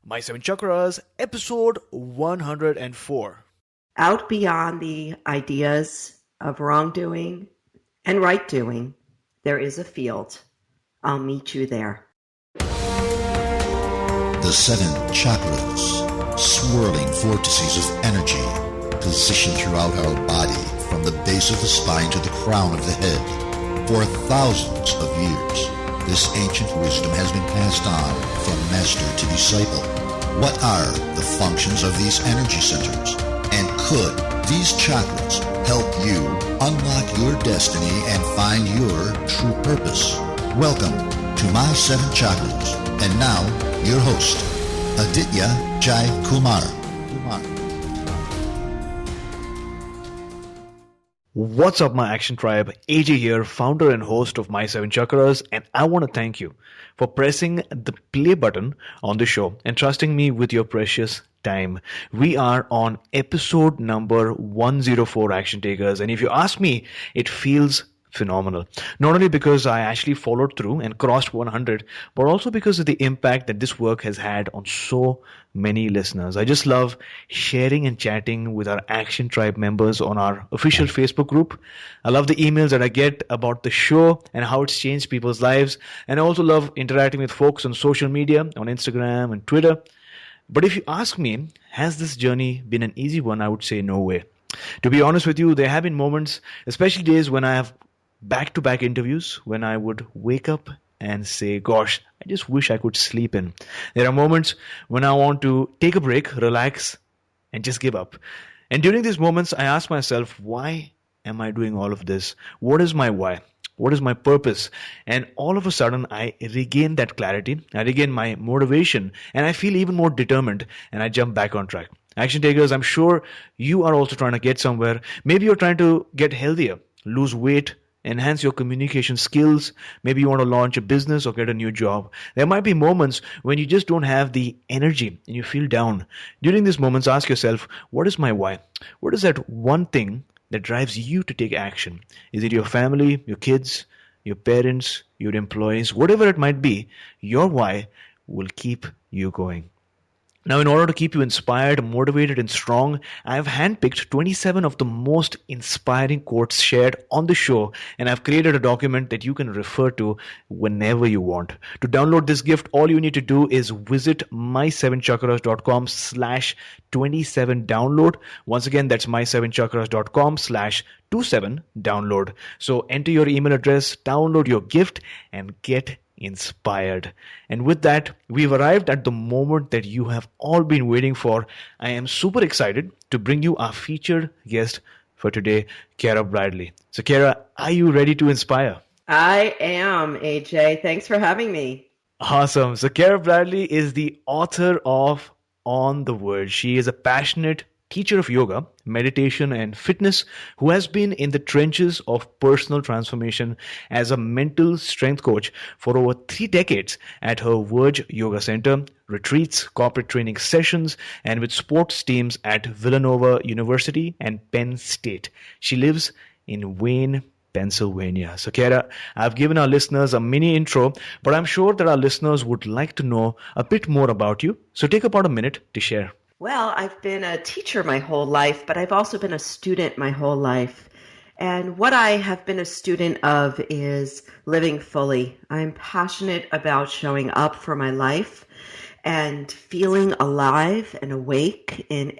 My Seven Chakras, episode 104. Out beyond the ideas of wrongdoing and right doing, there is a field. I'll meet you there. The seven chakras, swirling vortices of energy, positioned throughout our body from the base of the spine to the crown of the head. For thousands of years, this ancient wisdom has been passed on from master to disciple. What are the functions of these energy centers? And could these chakras help you unlock your destiny and find your true purpose? Welcome to My Seven Chakras. And now, your host, Aditya Jai Kumar. What's up, my Action Tribe? AJ here, founder and host of My Seven Chakras, and I want to thank you for pressing the play button on the show and trusting me with your precious time. We are on episode number 104, Action Takers, and if you ask me, it feels phenomenal. Not only because I actually followed through and crossed 100, but also because of the impact that this work has had on so many listeners. I just love sharing and chatting with our Action Tribe members on our official Facebook group. I love the emails that I get about the show and how it's changed people's lives. And I also love interacting with folks on social media, on Instagram and Twitter. But if you ask me, has this journey been an easy one? I would say no way. To be honest with you, there have been moments, especially days when I have back-to-back interviews, when I would wake up and say, gosh, I just wish I could sleep in. There are moments when I want to take a break, relax, and just give up. And during these moments, I ask myself, why am I doing all of this? What is my why? What is my purpose? And all of a sudden, I regain that clarity, I regain my motivation, and I feel even more determined, and I jump back on track. Action takers, I'm sure you are also trying to get somewhere. Maybe you're trying to get healthier, lose weight, enhance your communication skills. Maybe you want to launch a business or get a new job. There might be moments when you just don't have the energy and you feel down. During these moments, ask yourself, what is my why? What is that one thing that drives you to take action? Is it your family, your kids, your parents, your employees? Whatever it might be, your why will keep you going. Now, in order to keep you inspired, motivated, and strong, I have handpicked 27 of the most inspiring quotes shared on the show, and I've created a document that you can refer to whenever you want. To download this gift, all you need to do is visit my7chakras.com/27download. Once again, that's my7chakras.com/27download. So enter your email address, download your gift, and get inspired. And with that, we've arrived at the moment that you have all been waiting for. I am super excited to bring you our featured guest for today, Cara Bradley. So Cara, are you ready to inspire? I am, AJ. Thanks for having me. Awesome. So Cara Bradley is the author of On the Verge. She is a passionate teacher of yoga, meditation, and fitness who has been in the trenches of personal transformation as a mental strength coach for over 3 decades at her Verge Yoga Center, retreats, corporate training sessions, and with sports teams at Villanova University and Penn State. She lives in Wayne, Pennsylvania. So Cara, I've given our listeners a mini intro, but I'm sure that our listeners would like to know a bit more about you. So take about a minute to share. Well, I've been a teacher my whole life, but I've also been a student my whole life. And what I have been a student of is living fully. I'm passionate about showing up for my life and feeling alive and awake in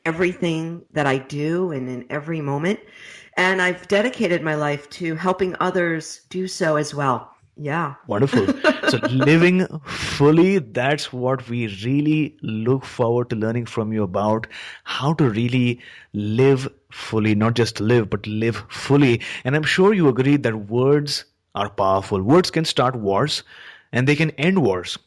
everything that I do and in every moment. And I've dedicated my life to helping others do so as well. Yeah. Wonderful. So living fully, that's what we really look forward to learning from you about, how to really live fully, not just live, but live fully. And I'm sure you agree that words are powerful. Words can start wars and they can end wars.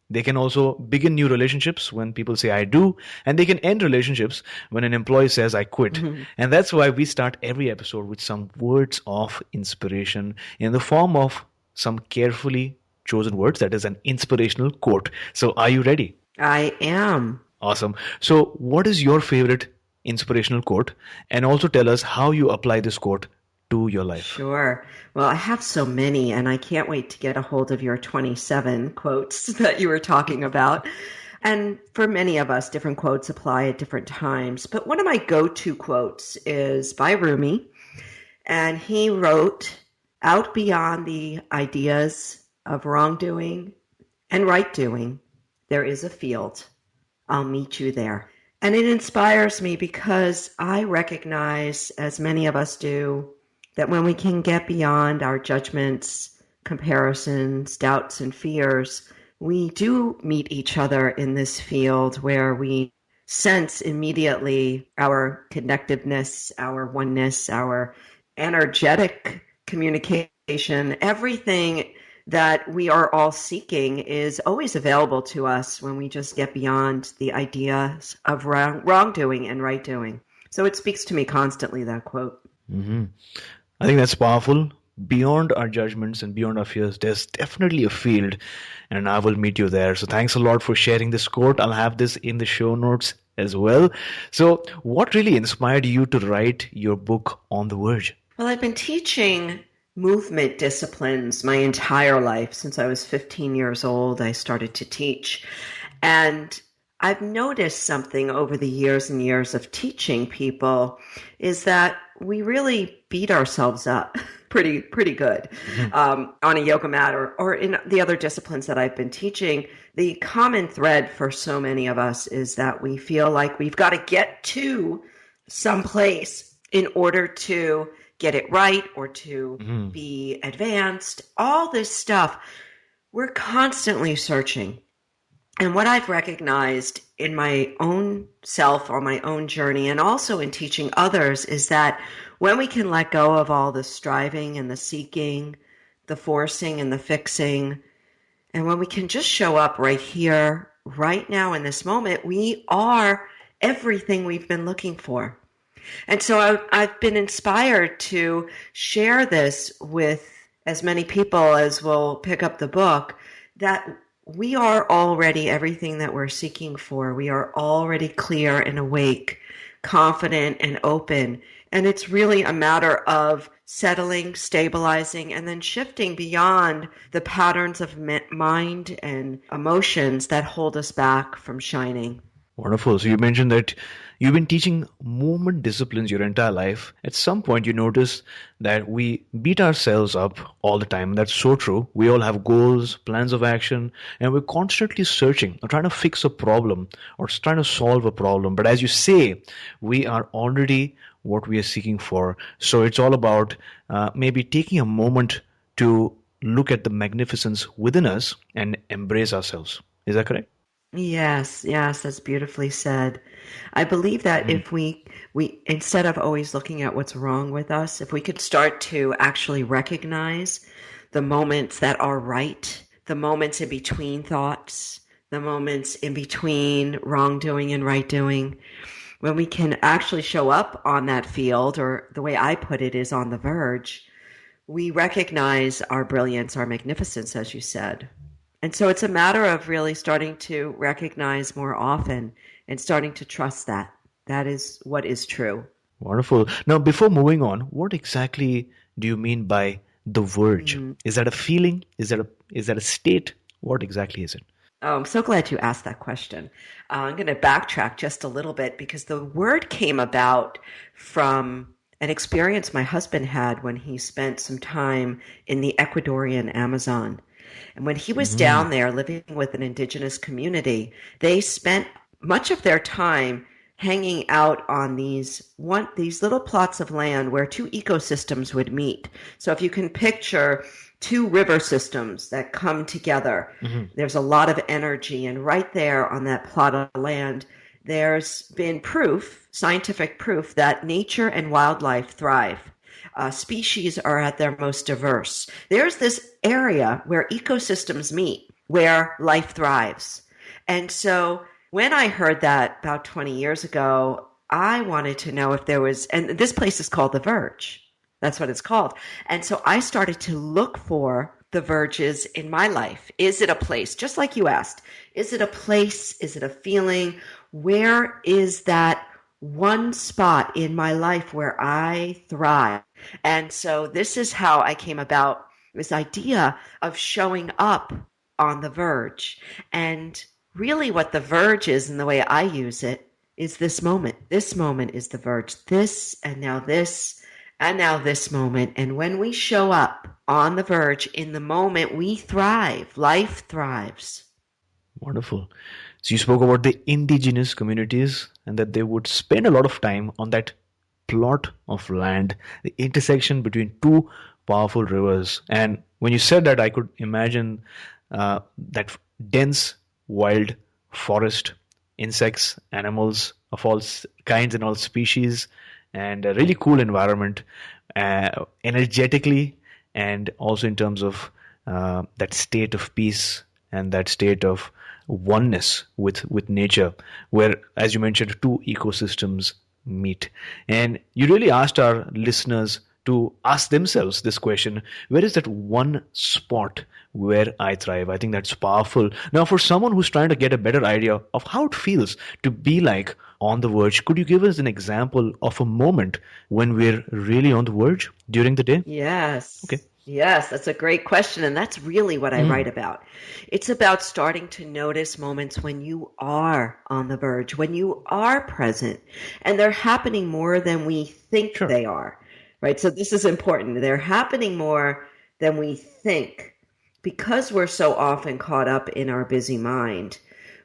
They can also begin new relationships when people say I do, and they can end relationships when an employee says I quit. Mm-hmm. And that's why we start every episode with some words of inspiration in the form of some carefully chosen words. That is an inspirational quote. So are you ready? I am. Awesome. So what is your favorite inspirational quote? And also tell us how you apply this quote to your life. Sure. Well, I have so many, and I can't wait to get a hold of your 27 quotes that you were talking about. And for many of us, different quotes apply at different times. But one of my go-to quotes is by Rumi. And he wrote, "Out beyond the ideas of wrongdoing and right doing, there is a field. I'll meet you there." And it inspires me because I recognize, as many of us do, that when we can get beyond our judgments, comparisons, doubts, and fears, we do meet each other in this field where we sense immediately our connectiveness, our oneness, our energetic communication, everything that we are all seeking is always available to us when we just get beyond the ideas of wrongdoing and right doing. So it speaks to me constantly, that quote. I think that's powerful. Beyond our judgments and beyond our fears, there's definitely a field, and I will meet you there. So thanks a lot for sharing this quote. I'll have this in the show notes as well. So, what really inspired you to write your book on the Verge? Well, I've been teaching movement disciplines my entire life. Since I was 15 years old, I started to teach. And I've noticed something over the years and years of teaching people is that we really beat ourselves up pretty good on a yoga mat or in the other disciplines that I've been teaching. The common thread for so many of us is that we feel like we've got to get to some place in order to get it right or to be advanced. All this stuff, we're constantly searching. And what I've recognized in my own self on my own journey and also in teaching others is that when we can let go of all the striving and the seeking, the forcing and the fixing, and when we can just show up right here, right now in this moment, we are everything we've been looking for. And so I've been inspired to share this with as many people as will pick up the book, that we are already everything that we're seeking for. We are already clear and awake, confident and open. And it's really a matter of settling, stabilizing, and then shifting beyond the patterns of mind and emotions that hold us back from shining. Wonderful. So you mentioned that you've been teaching movement disciplines your entire life. At some point, you notice that we beat ourselves up all the time. That's so true. We all have goals, plans of action, and we're constantly searching or trying to fix a problem or trying to solve a problem. But as you say, we are already what we are seeking for. So it's all about maybe taking a moment to look at the magnificence within us and embrace ourselves. Is that correct? Yes, that's beautifully said. I believe that if we instead of always looking at what's wrong with us, if we could start to actually recognize the moments that are right, the moments in between thoughts, the moments in between wrongdoing and right doing, when we can actually show up on that field, or the way I put it is on the verge, we recognize our brilliance, our magnificence, as you said. And so it's a matter of really starting to recognize more often and starting to trust that. That is what is true. Wonderful. Now, before moving on, what exactly do you mean by the verge? Is that a feeling? Is that a state? What exactly is it? Oh, I'm so glad you asked that question. I'm going to backtrack just a little bit because the word came about from an experience my husband had when he spent some time in the Ecuadorian Amazon. And when he was down there living with an indigenous community, they spent much of their time hanging out on these little plots of land where two ecosystems would meet. So if you can picture two river systems that come together, there's a lot of energy. And right there on that plot of land, there's been proof, scientific proof, that nature and wildlife thrive. Species are at their most diverse. There's this area where ecosystems meet, where life thrives. And so when I heard that about 20 years ago, I wanted to know if there was, and this place is called the Verge. That's what it's called. And so I started to look for the verges in my life. Is it a place? Just like you asked, is it a place? Is it a feeling? Where is that one spot in my life where I thrive? And so this is how I came about this idea of showing up on the verge. And Really, what the Verge is, and the way I use it, is this moment. This moment is the Verge. This, and now this, and now this moment. And when we show up on the Verge in the moment, we thrive. Life thrives. Wonderful. So you spoke about the indigenous communities and that they would spend a lot of time on that plot of land, the intersection between two powerful rivers. And when you said that, I could imagine that dense, wild forest, insects, animals of all kinds and all species, and a really cool environment, energetically, and also in terms of that state of peace and that state of oneness with nature, where, as you mentioned, two ecosystems meet. And you really asked our listeners to ask themselves this question: where is that one spot where I thrive? I think that's powerful. Now, for someone who's trying to get a better idea of how it feels to be like on the verge, could you give us an example of a moment when we're really on the verge during the day? Yes. Okay. Yes, that's a great question. And that's really what I write about. It's about starting to notice moments when you are on the verge, when you are present, and they're happening more than we think Sure. they are, right? So this is important. They're happening more than we think because we're so often caught up in our busy mind.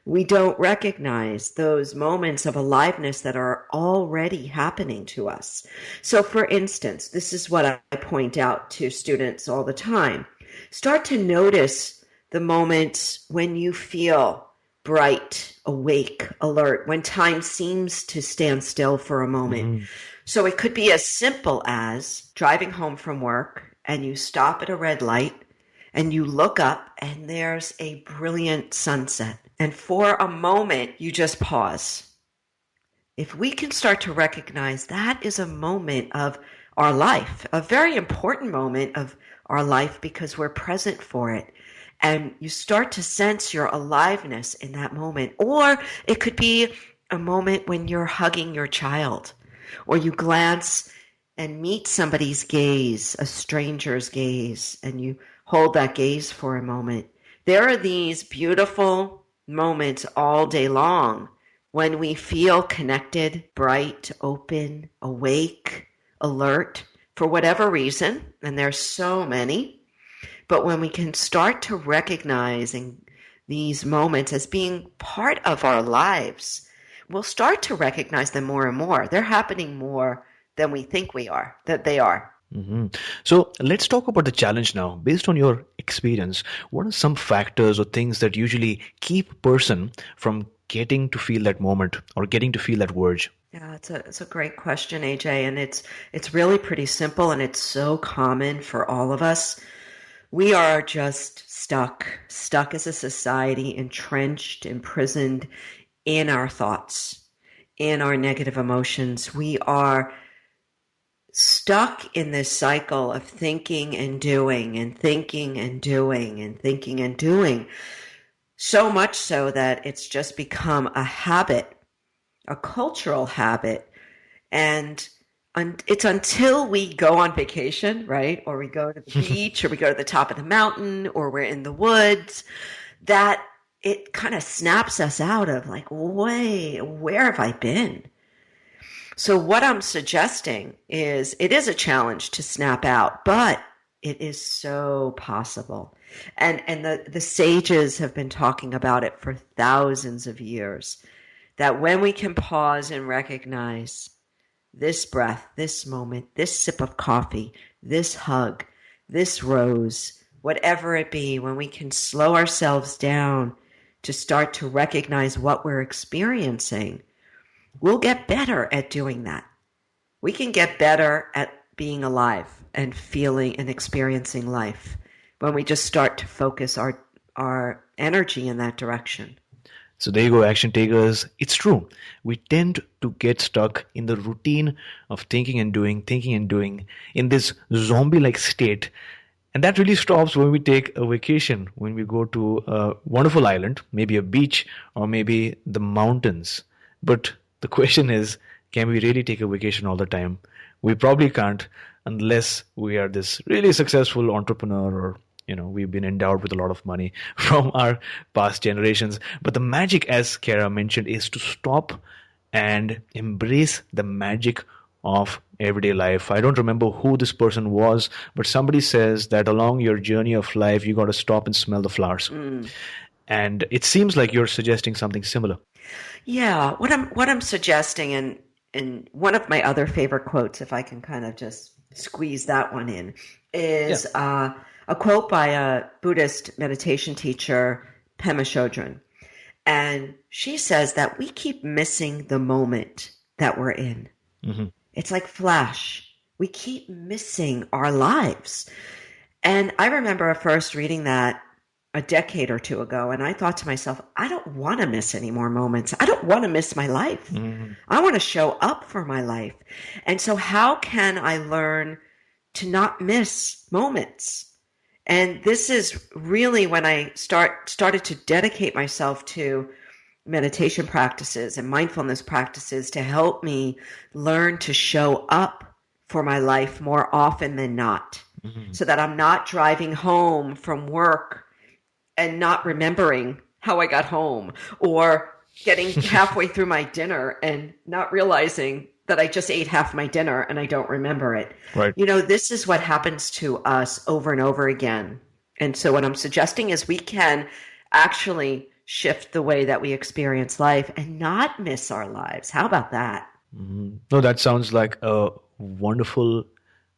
We don't recognize those moments of aliveness that are already happening to us. So, for instance, this is what I point out to students all the time. Start to notice the moments when you feel bright, awake, alert, when time seems to stand still for a moment. So it could be as simple as driving home from work and you stop at a red light and you look up and there's a brilliant sunset. And for a moment, you just pause. If we can start to recognize that is a moment of our life, a very important moment of our life because we're present for it. And you start to sense your aliveness in that moment. Or it could be a moment when you're hugging your child, or you glance and meet somebody's gaze, a stranger's gaze, and you hold that gaze for a moment. There are these beautiful moments all day long when we feel connected, bright, open, awake, alert, for whatever reason, and there's so many. But when we can start to recognizing these moments as being part of our lives, we'll start to recognize them more and more. They're happening more than we think that they are. So let's talk about the challenge now. Based on your experience, what are some factors or things that usually keep a person from getting to feel that moment or getting to feel that verge? Yeah, it's a great question, AJ, and it's really pretty simple, and it's so common for all of us. We are just stuck as a society, entrenched, imprisoned in our thoughts, in our negative emotions. We are stuck in this cycle of thinking and doing and thinking and doing and thinking and doing, so much so that it's just become a habit, a cultural habit. And it's until we go on vacation, right? Or we go to the beach, or we go to the top of the mountain, or we're in the woods, that it kind of snaps us out of like, wait, where have I been? So what I'm suggesting is it is a challenge to snap out, but it is so possible. And the sages have been talking about it for thousands of years, that when we can pause and recognize this breath, this moment, this sip of coffee, this hug, this rose, whatever it be, when we can slow ourselves down to start to recognize what we're experiencing, we'll get better at doing that. We can get better at being alive and feeling and experiencing life when we just start to focus our energy in that direction. So there you go, action takers. It's true. We tend to get stuck in the routine of thinking and doing in this zombie-like state. And that really stops when we take a vacation, when we go to a wonderful island, maybe a beach or maybe the mountains. But the question is, can we really take a vacation all the time? We probably can't unless we are this really successful entrepreneur or we've been endowed with a lot of money from our past generations. But the magic, as Cara mentioned, is to stop and embrace the magic of everyday life. I don't remember who this person was, but somebody says that along your journey of life, you got to stop and smell the flowers. And it seems like you're suggesting something similar. Yeah, what I'm suggesting, and one of my other favorite quotes, if I can kind of just squeeze that one in, is a quote by a Buddhist meditation teacher, Pema Chodron. And she says that we keep missing the moment that we're in. It's like flash. We keep missing our lives. And I remember first reading that a decade or two ago, and I thought to myself, I don't want to miss any more moments. I don't want to miss my life. I want to show up for my life. And so how can I learn to not miss moments? And this is really when I started to dedicate myself to meditation practices and mindfulness practices to help me learn to show up for my life more often than not, so that I'm not driving home from work and not remembering how I got home, or getting halfway through my dinner and not realizing that I just ate half my dinner and I don't remember it. Right. This is what happens to us over and over again. And so what I'm suggesting is we can actually shift the way that we experience life and not miss our lives. How about that? No, that sounds like a wonderful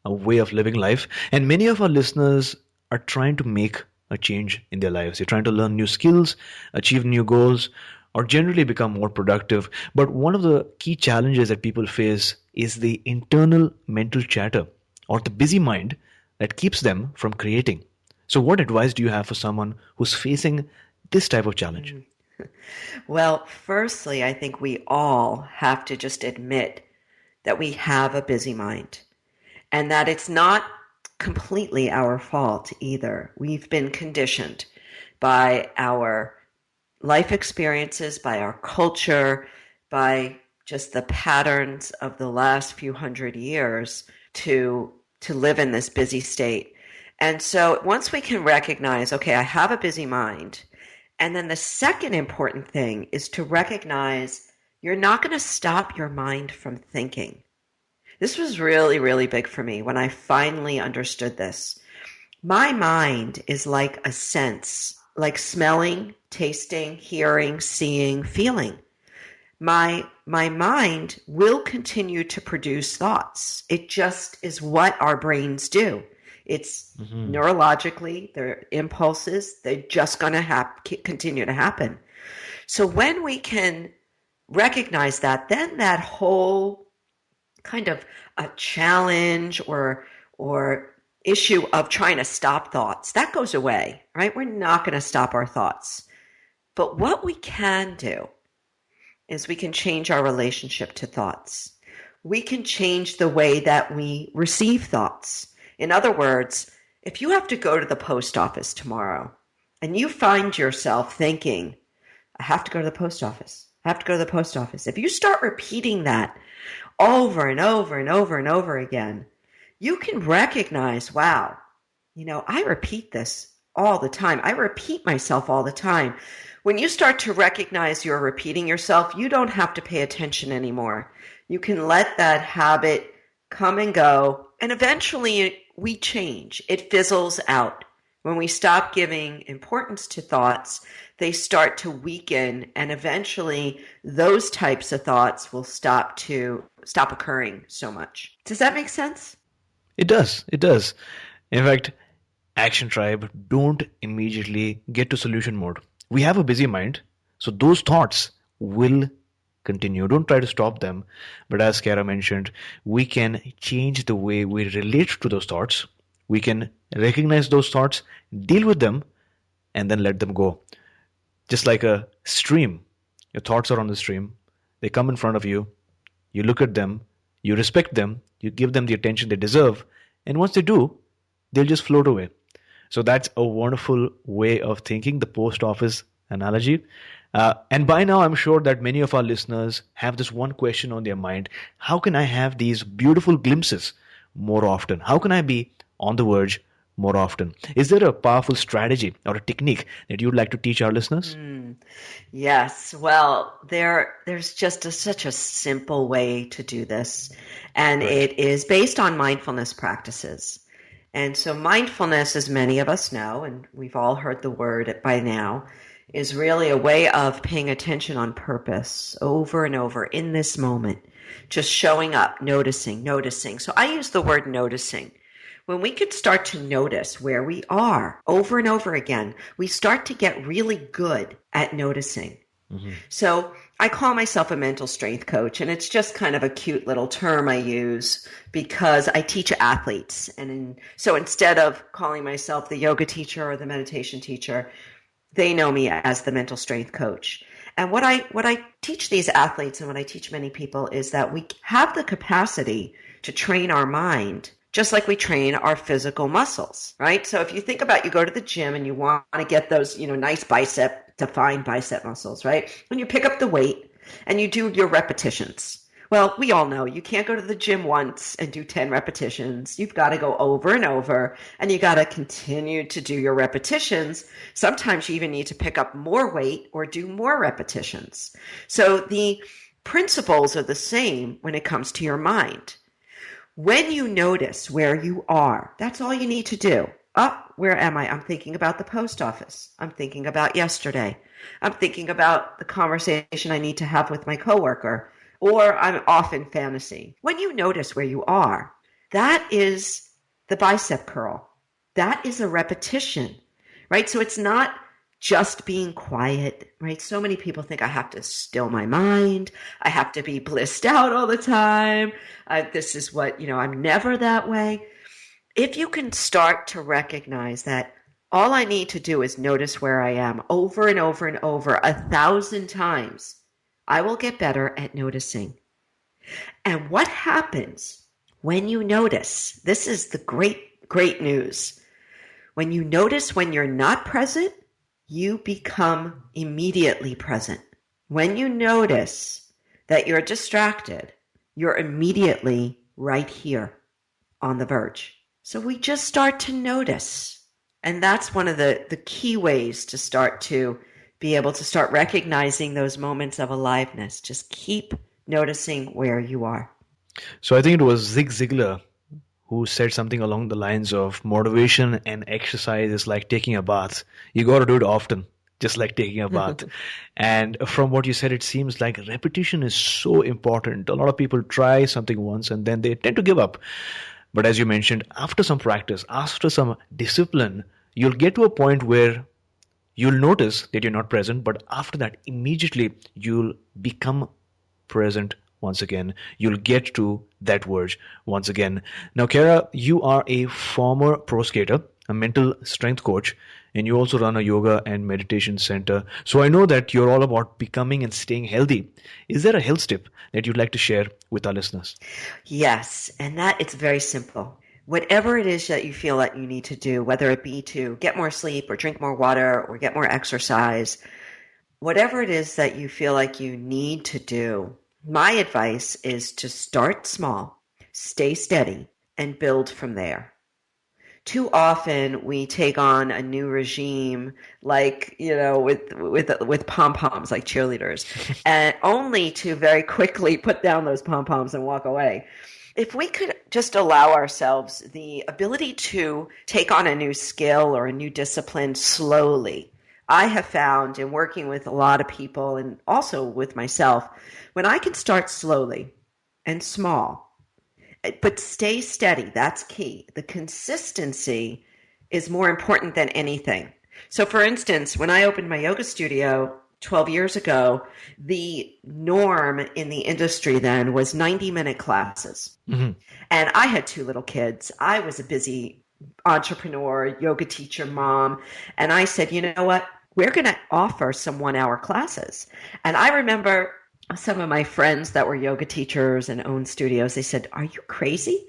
way of living life. And many of our listeners are trying to make a change in their lives. They're trying to learn new skills, achieve new goals, or generally become more productive. But one of the key challenges that people face is the internal mental chatter, or the busy mind that keeps them from creating. So what advice do you have for someone who's facing this type of challenge? Well, firstly, I think we all have to just admit that we have a busy mind, and that it's not completely our fault either. We've been conditioned by our life experiences, by our culture, by just the patterns of the last few hundred years to live in this busy state. And so once we can recognize, okay, I have a busy mind, and then the second important thing is to recognize you're not going to stop your mind from thinking. This was really, really big for me when I finally understood this. My mind is like a sense, like smelling, tasting, hearing, seeing, feeling. My mind will continue to produce thoughts. It just is what our brains do. It's neurologically, they're impulses, they're just going to continue to happen. So when we can recognize that, then that whole kind of a challenge or issue of trying to stop thoughts, that goes away, right? We're not going to stop our thoughts. But what we can do is we can change our relationship to thoughts. We can change the way that we receive thoughts. In other words, if you have to go to the post office tomorrow and you find yourself thinking, I have to go to the post office. I have to go to the post office. If you start repeating that over and over and over and over again, you can recognize, wow, I repeat this all the time. I repeat myself all the time. When you start to recognize you're repeating yourself, you don't have to pay attention anymore. You can let that habit come and go, and eventually we change. It fizzles out. When we stop giving importance to thoughts, they start to weaken, and eventually those types of thoughts will stop occurring so much. Does that make sense? It does. It does. In fact, Action Tribe, don't immediately get to solution mode. We have a busy mind, so those thoughts will continue. Don't try to stop them. But as Cara mentioned, we can change the way we relate to those thoughts. We can recognize those thoughts, deal with them, and then let them go. Just like a stream. Your thoughts are on the stream. They come in front of you. You look at them. You respect them. You give them the attention they deserve. And once they do, they'll just float away. So that's a wonderful way of thinking, the post office analogy. And by now, I'm sure that many of our listeners have this one question on their mind. How can I have these beautiful glimpses more often? How can I be on the verge more often. Is there a powerful strategy or a technique that you'd like to teach our listeners? Yes. Well, there's just such a simple way to do this, and Right. it is based on mindfulness practices. And so mindfulness, as many of us know, and we've all heard the word by now, is really a way of paying attention on purpose over and over in this moment, just showing up, noticing, noticing. So I use the word noticing. When we can start to notice where we are over and over again, we start to get really good at noticing. So I call myself a mental strength coach, and it's just kind of a cute little term I use because I teach athletes. So instead of calling myself the yoga teacher or the meditation teacher, they know me as the mental strength coach. And what I teach these athletes and what I teach many people is that we have the capacity to train our mind just like we train our physical muscles, right? So if you think about, you go to the gym and you want to get those, nice defined bicep muscles, right? When you pick up the weight and you do your repetitions. Well, we all know you can't go to the gym once and do 10 repetitions. You've got to go over and over, and you got to continue to do your repetitions. Sometimes you even need to pick up more weight or do more repetitions. So the principles are the same when it comes to your mind. When you notice where you are, that's all you need to do. Where am I? I'm thinking about the post office. I'm thinking about yesterday. I'm thinking about the conversation I need to have with my coworker, or I'm off in fantasy. When you notice where you are, that is the bicep curl. That is a repetition, right? So it's not just being quiet, right? So many people think I have to still my mind. I have to be blissed out all the time. This is what, I'm never that way. If you can start to recognize that all I need to do is notice where I am over and over and over 1,000 times, I will get better at noticing. And what happens when you notice? This is the great, great news. When you notice when you're not present, you become immediately present. When you notice that you're distracted, you're immediately right here on the verge. So we just start to notice. And that's one of the key ways to start to be able to start recognizing those moments of aliveness. Just keep noticing where you are. So I think it was Zig Ziglar who said something along the lines of motivation and exercise is like taking a bath. You got to do it often, just like taking a bath. And from what you said, it seems like repetition is so important. A lot of people try something once and then they tend to give up. But as you mentioned, after some practice, after some discipline, you'll get to a point where you'll notice that you're not present, but after that, immediately you'll become present once again. You'll get to that verge once again. Now, Cara, you are a former pro skater, a mental strength coach, and you also run a yoga and meditation center. So I know that you're all about becoming and staying healthy. Is there a health tip that you'd like to share with our listeners? Yes, and that it's very simple. Whatever it is that you feel that you need to do, whether it be to get more sleep or drink more water or get more exercise, whatever it is that you feel like you need to do, my advice is to start small, stay steady, and build from there. Too often we take on a new regime like, with pom-poms, like cheerleaders, and only to very quickly put down those pom-poms and walk away. If we could just allow ourselves the ability to take on a new skill or a new discipline slowly, I have found in working with a lot of people and also with myself, when I can start slowly and small, but stay steady, that's key. The consistency is more important than anything. So for instance, when I opened my yoga studio 12 years ago, the norm in the industry then was 90-minute classes. Mm-hmm. And I had 2 little kids. I was a busy entrepreneur, yoga teacher, mom. And I said, you know what? We're going to offer some 1-hour classes. And I remember some of my friends that were yoga teachers and owned studios, they said, are you crazy?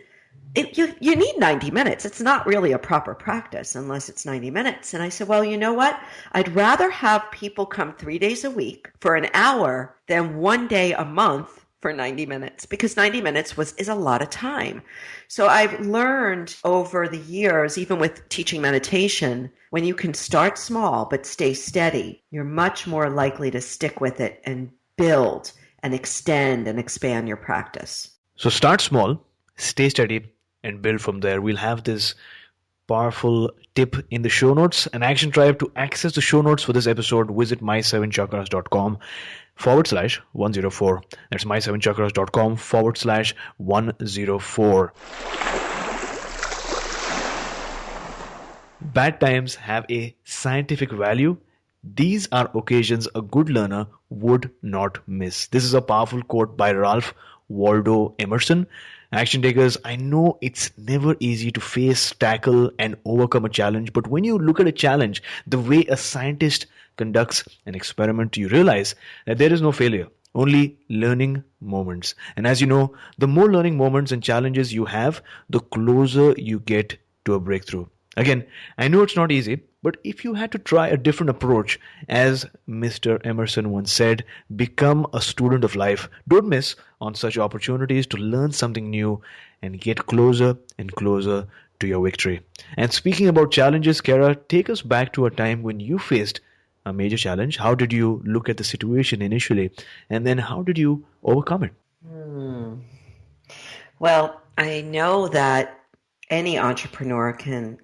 You need 90 minutes. It's not really a proper practice unless it's 90 minutes. And I said, well, you know what? I'd rather have people come 3 days a week for an hour than 1 day a month for 90 minutes because 90 minutes is a lot of time. So I've learned over the years, even with teaching meditation, when you can start small but stay steady, you're much more likely to stick with it and build and extend and expand your practice. So start small, stay steady, and build from there. We'll have this powerful tip in the show notes. An action tribe. To access the show notes for this episode, visit my7chakras.com/104. That's my7chakras.com/104. Bad times have a scientific value. These are occasions a good learner would not miss. This is a powerful quote by Ralph Waldo Emerson. Action takers, I know it's never easy to face, tackle, and overcome a challenge, but when you look at a challenge the way a scientist conducts an experiment, you realize that there is no failure, only learning moments. And as you know, the more learning moments and challenges you have, the closer you get to a breakthrough. Again, I know it's not easy, but if you had to try a different approach, as Mr. Emerson once said, become a student of life. Don't miss on such opportunities to learn something new and get closer and closer to your victory. And speaking about challenges, Cara, take us back to a time when you faced a major challenge. How did you look at the situation initially? And then how did you overcome it? Well, I know that any entrepreneur can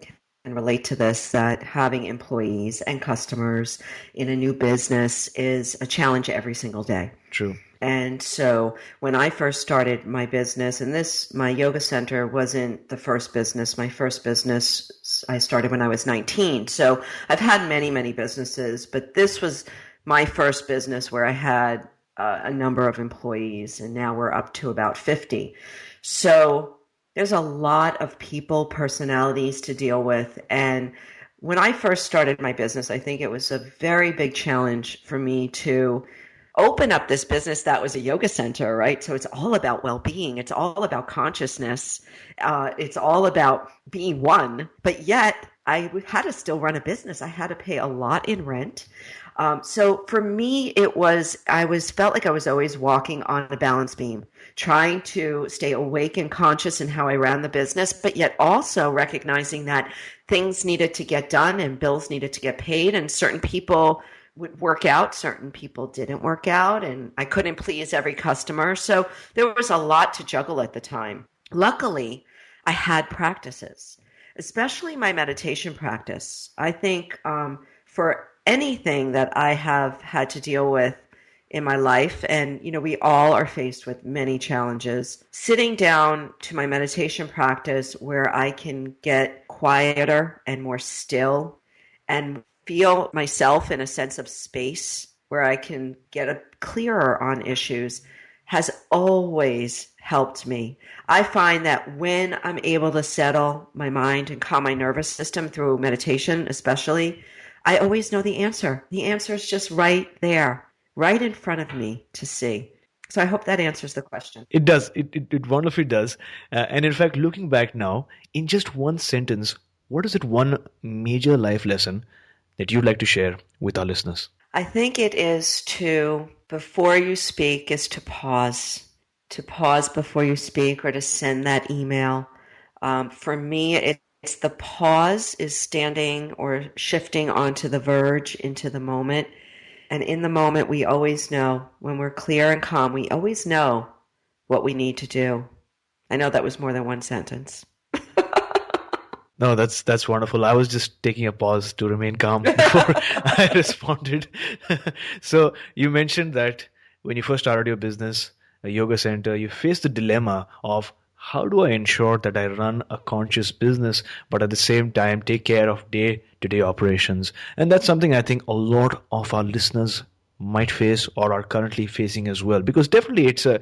relate to this, that having employees and customers in a new business is a challenge every single day. True. And so when I first started my business, and my yoga center wasn't the first business. My first business I started when I was 19. So I've had many, many businesses, but this was my first business where I had a number of employees, and now we're up to about 50. So there's a lot of people, personalities to deal with. And when I first started my business, I think it was a very big challenge for me to open up this business that was a yoga center, right? So it's all about well-being. It's all about consciousness. It's all about being one. But yet I had to still run a business. I had to pay a lot in rent. So for me, felt like I was always walking on a balance beam, trying to stay awake and conscious in how I ran the business, but yet also recognizing that things needed to get done and bills needed to get paid, and certain people would work out, certain people didn't work out, and I couldn't please every customer. So there was a lot to juggle at the time. Luckily, I had practices, especially my meditation practice. I think for anything that I have had to deal with in my life, and we all are faced with many challenges, sitting down to my meditation practice where I can get quieter and more still and feel myself in a sense of space where I can get clearer on issues has always helped me. I find that when I'm able to settle my mind and calm my nervous system through meditation, especially, I always know the answer. The answer is just right there, right in front of me to see. So I hope that answers the question. It does. It wonderfully does. And in fact, looking back now, in just one sentence, what is it one major life lesson that you'd like to share with our listeners? I think it is before you speak, is to pause before you speak, or to send that email. For me, it's the pause is standing or shifting onto the verge into the moment. And in the moment, we always know, when we're clear and calm, we always know what we need to do. I know that was more than one sentence. No, that's wonderful. I was just taking a pause to remain calm before I responded. So you mentioned that when you first started your business, a yoga center, you faced the dilemma of, how do I ensure that I run a conscious business, but at the same time take care of day-to-day operations? And that's something I think a lot of our listeners might face or are currently facing as well. Because definitely it's a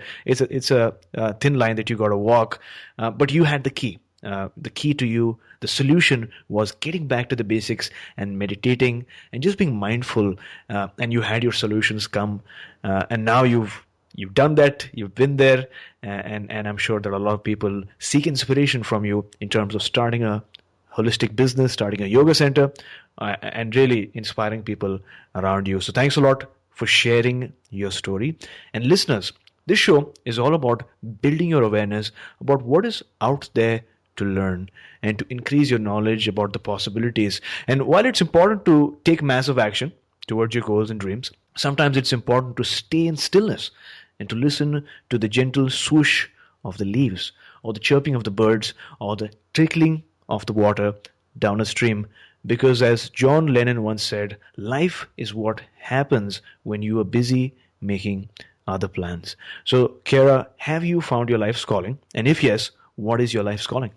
thin line that you got to walk, but you had the key. The key to you, the solution was getting back to the basics and meditating and just being mindful. And you had your solutions come, and now you've done that, you've been there, and I'm sure that a lot of people seek inspiration from you in terms of starting a holistic business, starting a yoga center, and really inspiring people around you. So thanks a lot for sharing your story. And listeners, This show is all about building your awareness about what is out there to learn and to increase your knowledge about the possibilities. And while it's important to take massive action towards your goals and dreams, sometimes it's important to stay in stillness and to listen to the gentle swoosh of the leaves, or the chirping of the birds, or the trickling of the water down a stream. Because, as John Lennon once said, life is what happens when you are busy making other plans. So, Kara, have you found your life's calling? And if yes, what is your life's calling?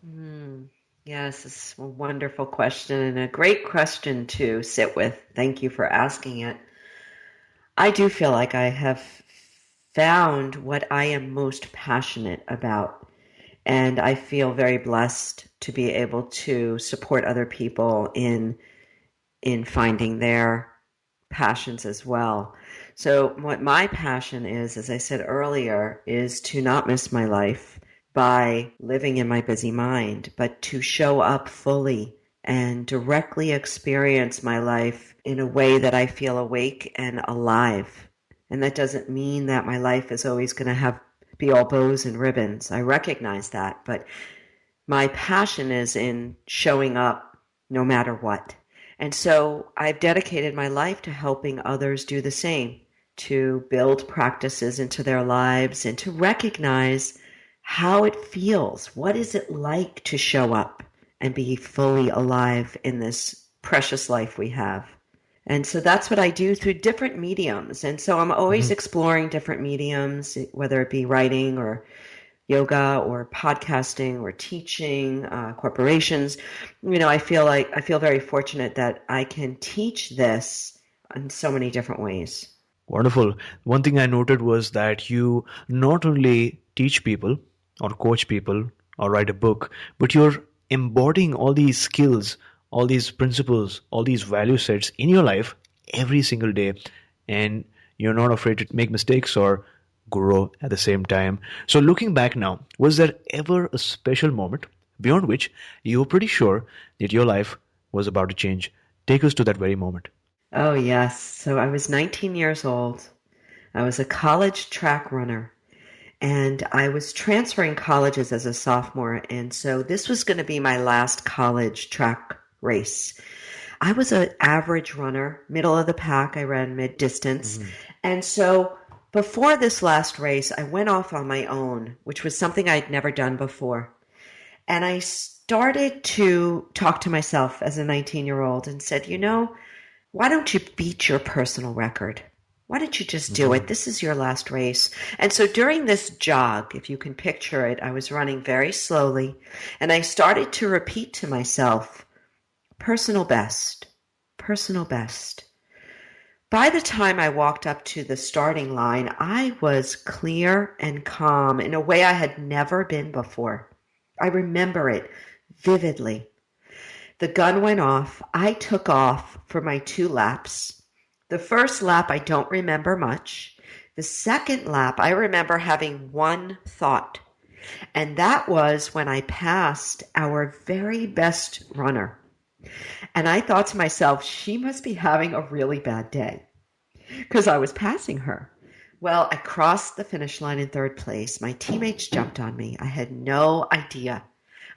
Yes, it's a wonderful question and a great question to sit with. Thank you for asking it. I do feel like I have found what I am most passionate about. And I feel very blessed to be able to support other people in finding their passions as well. So what my passion is, as I said earlier, is to not miss my life by living in my busy mind, but to show up fully and directly experience my life in a way that I feel awake and alive. And that doesn't mean that my life is always going to be all bows and ribbons. I recognize that, but my passion is in showing up no matter what. And so I've dedicated my life to helping others do the same, to build practices into their lives and to recognize how it feels. What is it like to show up and be fully alive in this precious life we have? And so that's what I do through different mediums. And so I'm always exploring different mediums, whether it be writing or yoga or podcasting or teaching, corporations. I feel very fortunate that I can teach this in so many different ways. Wonderful. One thing I noted was that you not only teach people or coach people or write a book, but you're embodying all these skills, all these principles, all these value sets in your life every single day. And you're not afraid to make mistakes or grow at the same time. So looking back now, was there ever a special moment beyond which you were pretty sure that your life was about to change? Take us to that very moment. Oh, yes. So I was 19 years old. I was a college track runner, and I was transferring colleges as a sophomore. And so this was going to be my last college track race. I was an average runner, middle of the pack. I ran mid distance. And so before this last race, I went off on my own, which was something I'd never done before. And I started to talk to myself as a 19-year-old and said, why don't you beat your personal record? Why don't you just do it? This is your last race. And so during this jog, if you can picture it, I was running very slowly, and I started to repeat to myself, personal best, personal best. By the time I walked up to the starting line, I was clear and calm in a way I had never been before. I remember it vividly. The gun went off. I took off for my 2 laps. The first lap, I don't remember much. The second lap, I remember having one thought, and that was when I passed our very best runner. And I thought to myself, she must be having a really bad day because I was passing her. Well, I crossed the finish line in 3rd place. My teammates jumped on me. I had no idea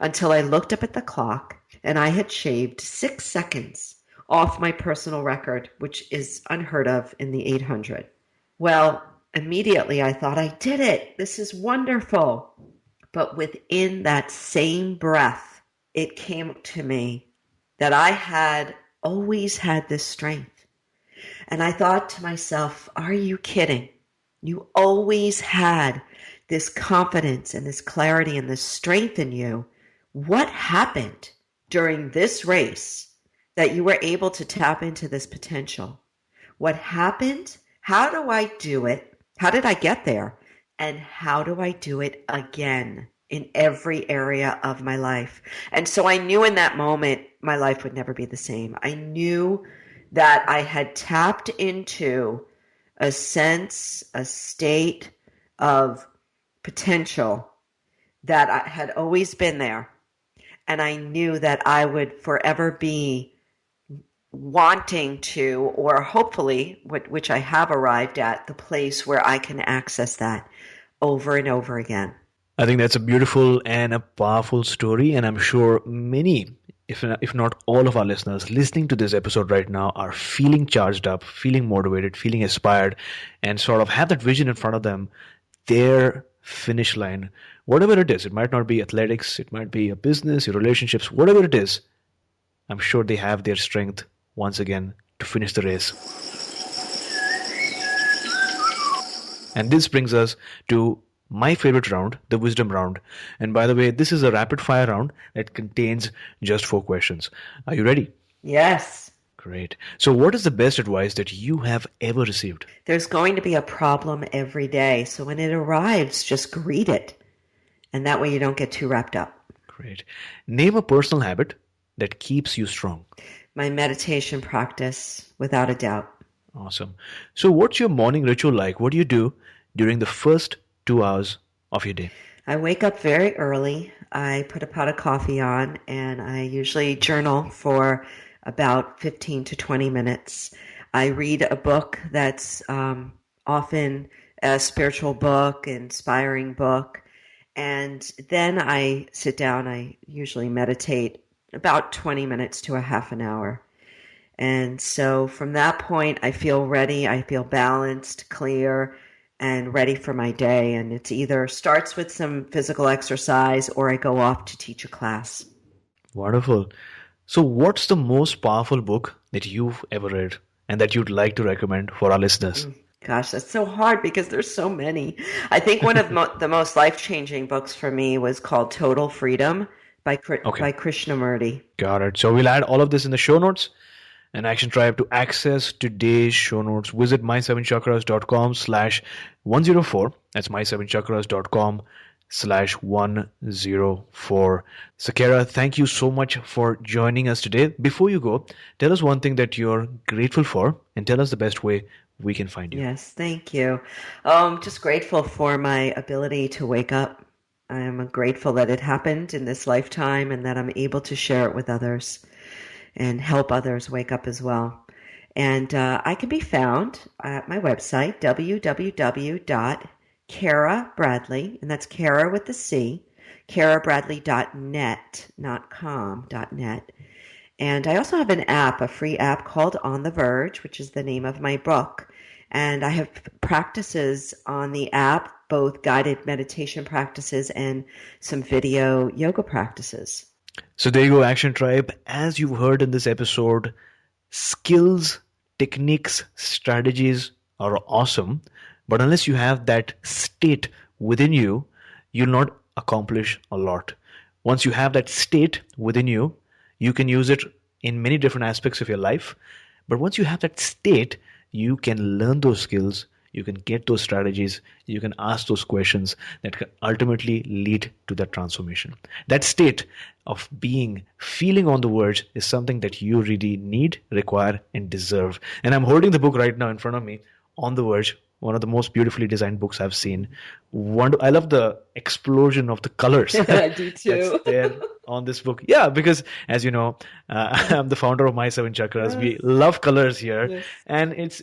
until I looked up at the clock, and I had shaved 6 seconds off my personal record, which is unheard of in the 800. Well, immediately I thought, I did it. This is wonderful. But within that same breath, it came to me that I had always had this strength. And I thought to myself, are you kidding? You always had this confidence and this clarity and this strength in you. What happened during this race that you were able to tap into this potential? What happened? How do I do it? How did I get there? And how do I do it again in every area of my life? And so I knew in that moment my life would never be the same. I knew that I had tapped into a sense, a state of potential that had always been there. And I knew that I would forever be wanting to, or hopefully, which I have arrived at, the place where I can access that. over and over again. I think that's a beautiful and a powerful story, and I'm sure many, if not all of our listeners listening to this episode right now are feeling charged up, feeling motivated, feeling inspired, and sort of have that vision in front of them, their finish line, whatever it is. It might not be athletics, it might be a business, your relationships, whatever it is. I'm sure they have their strength once again to finish the race. And this brings us to my favorite round, the wisdom round. And by the way, this is a rapid fire round that contains just 4 questions. Are you ready? Yes. Great. So what is the best advice that you have ever received? There's going to be a problem every day. So when it arrives, just greet it. And that way you don't get too wrapped up. Great. Name a personal habit that keeps you strong. My meditation practice, without a doubt. Awesome. So what's your morning ritual like? What do you do during the first 2 hours of your day? I wake up very early. I put a pot of coffee on, and I usually journal for about 15 to 20 minutes. I read a book that's often a spiritual book, inspiring book, and then I sit down. I usually meditate about 20 minutes to a half an hour. And so from that point, I feel ready. I feel balanced, clear, and ready for my day. And it's either starts with some physical exercise or I go off to teach a class. Wonderful. So what's the most powerful book that you've ever read and that you'd like to recommend for our listeners? Gosh, that's so hard because there's so many. I think one of the most life-changing books for me was called Total Freedom by Krishnamurti. Got it. So we'll add all of this in the show notes. And Action Tribe, to access today's show notes, visit my7chakras.com/104. That's my7chakras.com/104. So Cara, thank you so much for joining us today. Before you go, tell us one thing that you're grateful for and tell us the best way we can find you. Yes, thank you. Just grateful for my ability to wake up. I am grateful that it happened in this lifetime and that I'm able to share it with others and help others wake up as well. And I can be found at my website, www.carabradley, and that's Cara with the C, carabradley.net, not com, .net. And I also have an app, a free app called On the Verge, which is the name of my book. And I have practices on the app, both guided meditation practices and some video yoga practices. So there you go, Action Tribe. As you've heard in this episode, skills, techniques, strategies are awesome. But unless you have that state within you, you'll not accomplish a lot. Once you have that state within you, you can use it in many different aspects of your life. But once you have that state, you can learn those skills, you can get those strategies, you can ask those questions that can ultimately lead to that transformation. That state of being, feeling on the verge is something that you really need, require, and deserve. And I'm holding the book right now in front of me, On the Verge, one of the most beautifully designed books I've seen. I love the explosion of the colors. I do too. That's there on this book. Yeah, because as you know, I'm the founder of My 7 Chakras. Yes. We love colors here. Yes. And it's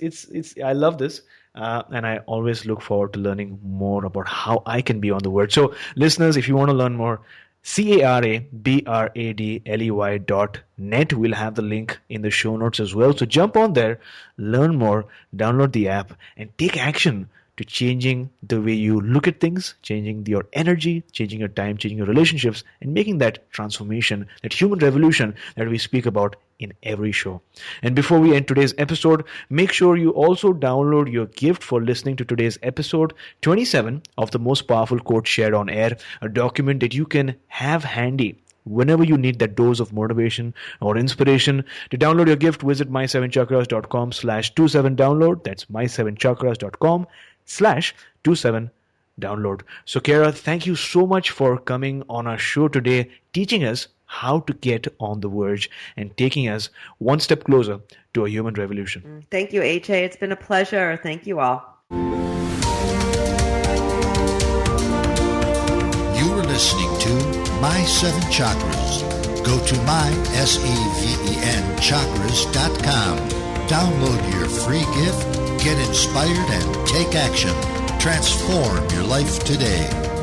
I love this. And I always look forward to learning more about how I can be on the verge. So listeners, if you want to learn more, carabradley.net. We'll have the link in the show notes as well. So jump on there, learn more, download the app, and take action to changing the way you look at things, changing your energy, changing your time, changing your relationships, and making that transformation, that human revolution that we speak about in every show. And before we end today's episode, make sure you also download your gift for listening to today's episode 27 of the most powerful quotes shared on air, a document that you can have handy whenever you need that dose of motivation or inspiration. To download your gift, visit my7chakras.com/27download. That's my7chakras.com/27download. So Cara, thank you so much for coming on our show today, teaching us how to get on the verge and taking us one step closer to a human revolution. Thank you, AJ. It's been a pleasure. Thank you all. You were listening to My 7 Chakras. Go to mysevenchakras.com. Download your free gift, get inspired, and take action. Transform your life today.